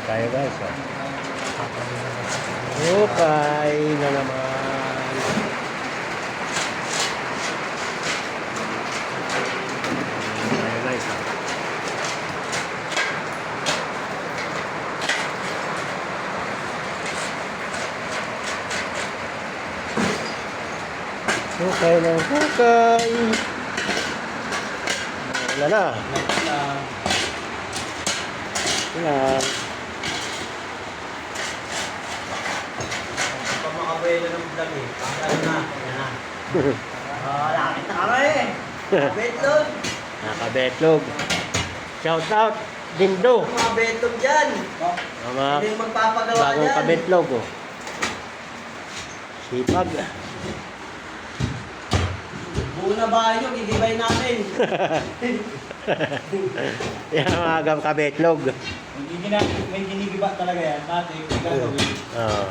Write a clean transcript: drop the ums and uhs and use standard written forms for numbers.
tayo guys. Oh. Okay na naman. Tayo guys. Oh. Okay na, okay. Wala na. Wala. Pag makabuelo ng vlog eh. Ano na? Yan na. Lakit na kami. Betlog. Nakabetlog. Shout out, Dindo. Mga betlog dyan. Mga Hindi yung magpapagawa bagong dyan. kabetlog. Oh. Sipag. Buo na bahay nyo, gigibay namin. Yan mga kabetlog. May ginigiba talaga yan. Dati, gagawin. Oo.